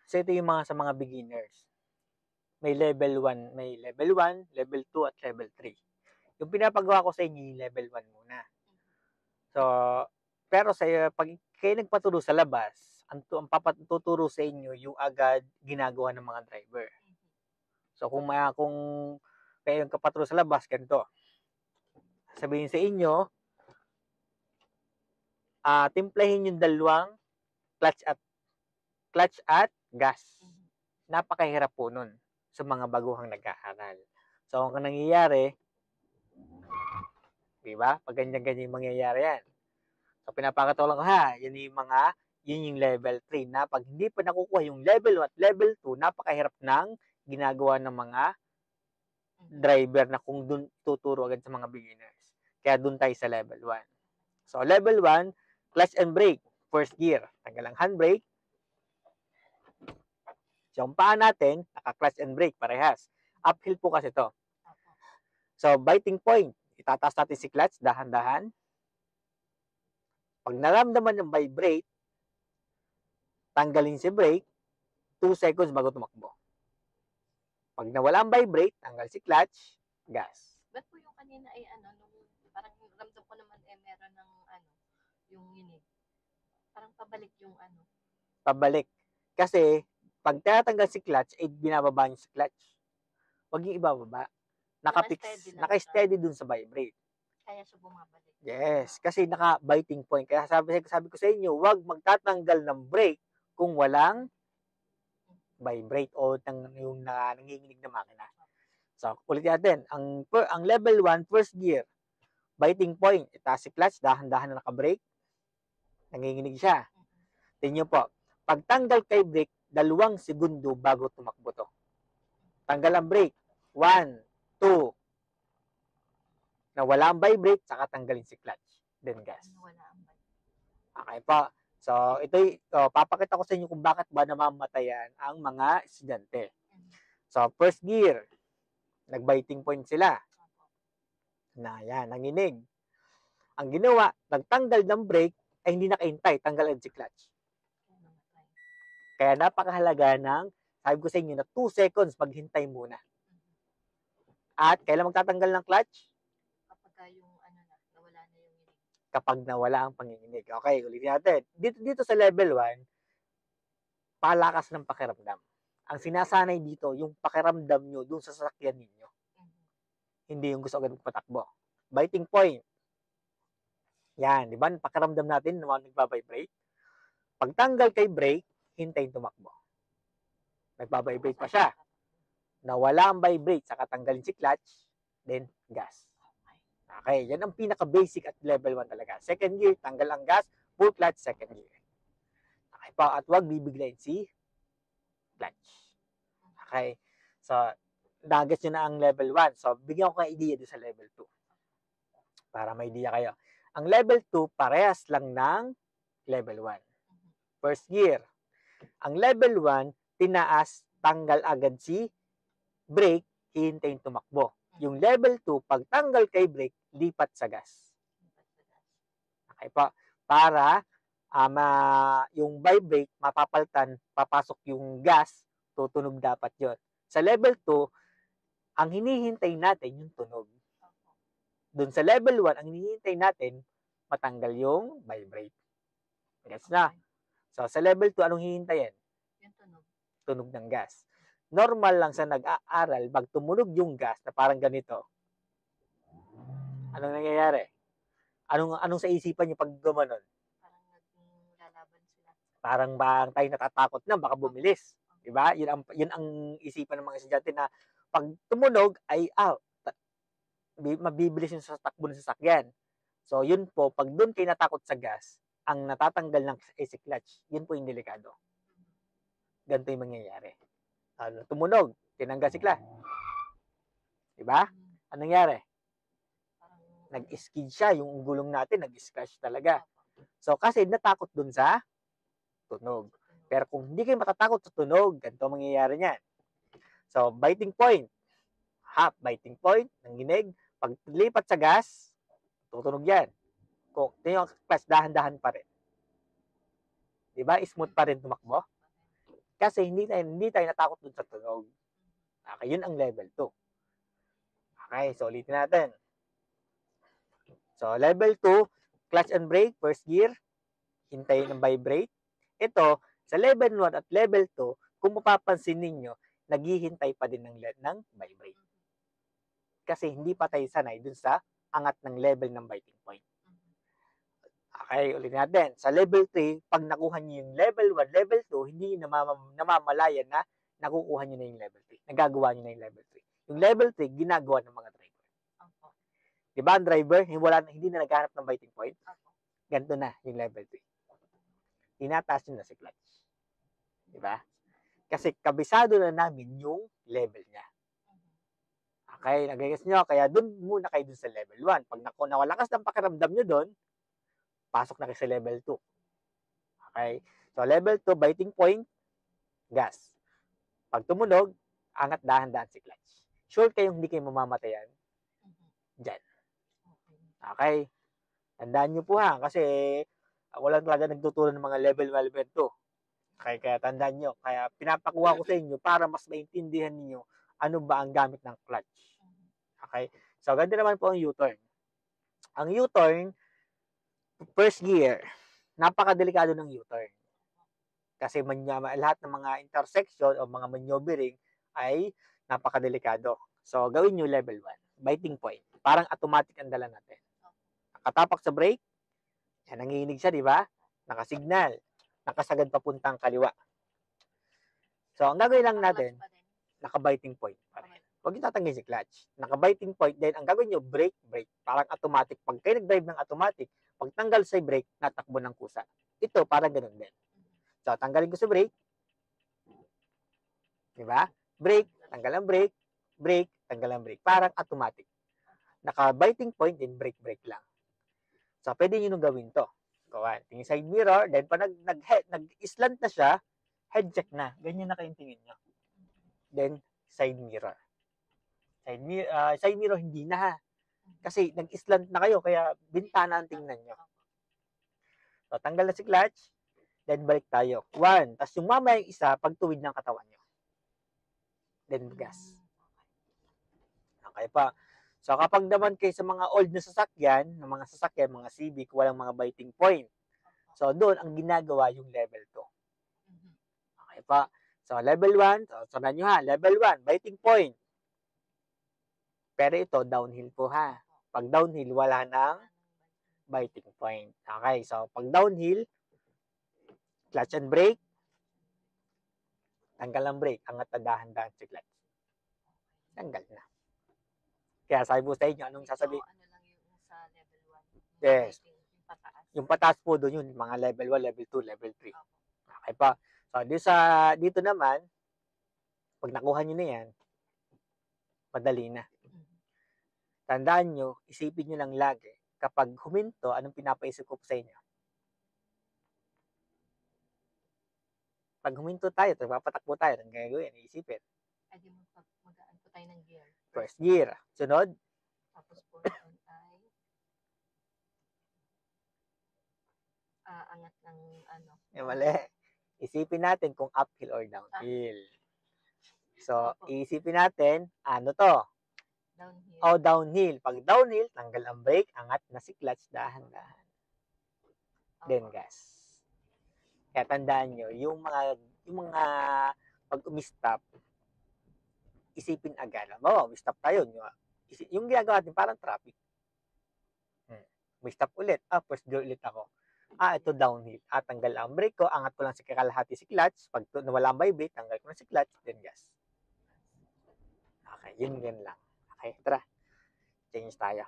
So, ito yung sa mga beginners. May level 1, level 2, at level 3. Yung pinapagawa ko sa inyo yung level 1 muna. So, pero pag kayo nagpaturo sa labas, ang papatuturo sa inyo yung agad ginagawa ng mga driver. So, kung kayo yung kapaturo sa labas, ganito. Sabihin sa inyo, timplahin yung dalawang clutch at gas. Napakahirap po nun sa mga baguhang nag-aaral. So, ang nangyayari, di ba? Pag ganyan-ganyan yung mangyayari yan. So, pinapakatulong ko yun yung level 3 na pag hindi pa nakukuha yung level 1 at level 2, napakahirap ng ginagawa ng mga driver na kung dun tuturo agad sa mga beginners. Kaya dun tayo sa level 1. So, level 1, clutch and brake, first gear. Tanggal ang handbrake. So, ang paa natin, naka-clutch and brake, parehas. Uphill po kasi to. So, biting point, itataas natin si clutch, dahan-dahan. Pag naramdaman yung vibrate, tanggalin si brake, 2 seconds bago tumakbo. Pag nawala ang vibrate, tanggal si clutch, gas. Ba't po yung kanina ay parang ramdam ko naman meron ng yung yun parang pabalik yung Pabalik. Kasi, pag tinatanggal si clutch, binababa niyo si clutch. Huwag yung ibababa. Naka-steady dun sa vibrate. Kaya siya bumabalik. Yes, kasi naka-biting point. Kaya sabi ko sa inyo, huwag magtatanggal ng brake kung walang vibrate o yung nanginginig na makina. So, ulit natin. Ang level 1, first gear, biting point, itaas si clutch, dahan-dahan na naka-brake, nanginginig siya. Tingnan nyo po, pagtanggal kay brake, 2 segundo bago tumakbo to. Tanggal ang brake, 1, 2, nawala ang vibrate, saka tanggalin si clutch, then gas. Okay po. So, papakita ko sa inyo kung bakit ba namamatayan ang mga estudyante. So, first gear, nag-biting point sila. Na yan, nanginig. Ang ginawa, nagtanggal ng brake, ay hindi nakaintay, tanggalan si clutch. Kaya napakahalaga sabi ko sa inyo na 2 seconds maghintay muna. At kailan magtatanggal ng clutch? Kapag nawala na yung inig. Kapag nawala ang panginginig. Okay, ulitin natin. Dito sa level 1, palakas ng pakiramdam. Ang sinasanay dito, yung pakiramdam nyo dun sa sasakyan ninyo. Hindi yung gusto agad patakbo. Biting point. Yan, di ba? Pakiramdam natin na nagbabibrate. Pagtanggal kay brake, hintayin tumakbo. Nagbabibrate pa siya. Nawala ang vibrate, saka tanggalin si clutch, then gas. Okay, yan ang pinaka-basic at level 1 talaga. Second gear, tanggal ang gas, full clutch, second gear. Okay pa, at huwag bibiglayin si clutch. Okay, so, nagets nyo na ang level 1. So, bigyan ko kayo idea doon sa level 2. Para may idea kayo. Ang level 2, parehas lang ng level 1. First gear. Ang level 1, tinaas, tanggal agad si brake, hihintayin tumakbo. Yung level 2, pag tanggal kay brake, lipat sa gas. Okay po. Para yung vibrate, mapapaltan, papasok yung gas, tutunog dapat yon. Sa level 2, ang hinihintay natin yung tunog. Doon sa level 1, ang hinihintay natin, matanggal yung vibrate. Gets na? So, sa level 2, anong hihintayin? Yung tunog. Tunog ng gas. Normal lang sa nag-aaral, pag tumunog yung gas na parang ganito, anong nangyayari? Anong sa isipan niyo pag gumanon? Parang naglalaban sila. Parang bang tayo natatakot na, baka bumilis. Diba? Yun ang isipan ng mga estudyante na pag tumunog ay mabibilis yung sa takbo ng sasakyan. So, yun po, pag doon kayo natakot sa gas, ang natatanggal ng AC clutch, yun po yung delikado. Ganito yung mangyayari. Tumunog, tinanggal si clutch. Diba? Anong nangyari? Nag-skid siya, yung gulong natin, nag-scratch talaga. So, kasi natakot dun sa tunog. Pero kung hindi kayo matatakot sa tunog, ganito mangyayari niyan. So, biting point. Biting point, nanginig. Pag lipat sa gas, tutunog yan. Kung yung clutch, dahan-dahan pa rin. Diba? Smooth pa rin tumakbo. Kasi hindi tayo natakot dun sa tunog. Okay, yun ang level 2. Okay, so ulitin natin. So, level 2, clutch and brake, first gear, hintayin ng vibrate. Ito, sa level 1 at level 2, kung mapapansin ninyo, naghihintay pa din ng vibrate. Kasi hindi pa tayo sanay dun sa angat ng level ng biting point. Okay, ulit natin. Sa level 3, pag nakuha nyo yung level 1, level 2, hindi namamalayan na nakukuha nyo na yung level 3. Nagagawa nyo na yung level 3. Yung level 3, ginagawa ng mga driver. Diba ang driver, hindi na naghanap ng biting point? Ganito na yung level 3. Tinataas nyo na si clutch. Diba? Kasi kabisado na namin yung level niya. Okay, nagigets nyo? Kaya dun muna kayo dun sa level 1. Pag nawalakas ng pakiramdam nyo dun, pasok na kayo sa level 2. Okay? So, level 2, biting point, gas. Pag tumunog, angat dahan-dahan si clutch. Sure kayong hindi kayo mamamatayan? Diyan. Okay? Tandaan nyo po ha, kasi ako lang talaga nagtuturo ng mga level 1, level 2. Okay, kaya tandaan nyo. Kaya pinapakuha ko sa inyo para mas maintindihan niyo ano ba ang gamit ng clutch. Okay? So, ganito naman po ang U-turn. Ang U-turn, first gear, napakadelikado ng U-turn. Kasi lahat ng mga intersection o mga maneuvering ay napakadelikado. So, gawin nyo level 1, biting point. Parang automatic ang dala natin. Nakatapak sa brake, yan, nanginginig siya, di ba? Nakasignal, nakasagad papuntang kaliwa. So, ang gagawin lang natin, naka-biting point pa rin. Huwag yung tatanggalin si clutch. Naka-biting point, then ang gagawin nyo, brake. Parang automatic. Pag kayo nag-drive ng automatic, pag tanggal sa brake, natakbo ng kusa. Ito, parang ganun din. So, tanggalin ko sa brake. Diba? Brake, tanggal ang brake. Brake, tanggal ang brake. Parang automatic. Naka-biting point, then brake lang. So, pwede nyo nung gawin to. Gawan. Tingin side mirror, then pa nag-slant na siya, head check na. Ganyan na kayong tingin nyo. Then, side mirror. Side mirror, hindi na ha. Kasi nag-slant na kayo, kaya bintana ang tingnan nyo. So, tanggal na si clutch, then balik tayo. 1. Tapos yung mamaya yung isa, pagtuwid ng katawan nyo. Then gas. Okay pa. So, kapag naman kayo sa mga old na sasakyan, mga Civic, walang mga biting point. So, doon, ang ginagawa yung level 2. Okay pa. So, level 1, so, sundan nyo ha, level 1, biting point. Pero ito, downhill po ha. Pag downhill, wala nang biting point. Okay, so, pag downhill, clutch and brake, tanggal ang brake, angat na dahan-dahan si clutch. Tanggal na. Kaya sabi po sa inyo, anong sasabihin? Ano lang yung sa level 1? Yes. Yung pataas. Yung pataas po doon yun, mga level 1, level 2, level 3. Okay pa. So, dito naman, pag nakuha nyo na yan, madali na. Tandaan nyo, isipin nyo lang lagi, kapag huminto, anong pinapaisip ko sa inyo? Pag huminto tayo, papatakbo tayo, anong gagawin? Iisipin. Ay, di magaan po tayo ng gear. First gear. Sunod? Tapos po doon ay angat ng ano. Mali. Isipin natin kung uphill or downhill. So, iisipin natin, ano to? Downhill. O, downhill. Pag downhill, tanggal ang brake, angat na si clutch, dahan-dahan. Then gas. Kaya tandaan nyo, yung mga pag umistop, isipin agad. Umistop tayo. Yung ginagawa natin, parang traffic. Umistop ulit. First gear ulit ako. Ito downhill. Tanggal ang brake ko, angat ko lang si kalahati si clutch. Pag nawala ang vibrate, tanggal ko na si clutch, then gas. Okay, yun lang. Okay, tara. Change tayo.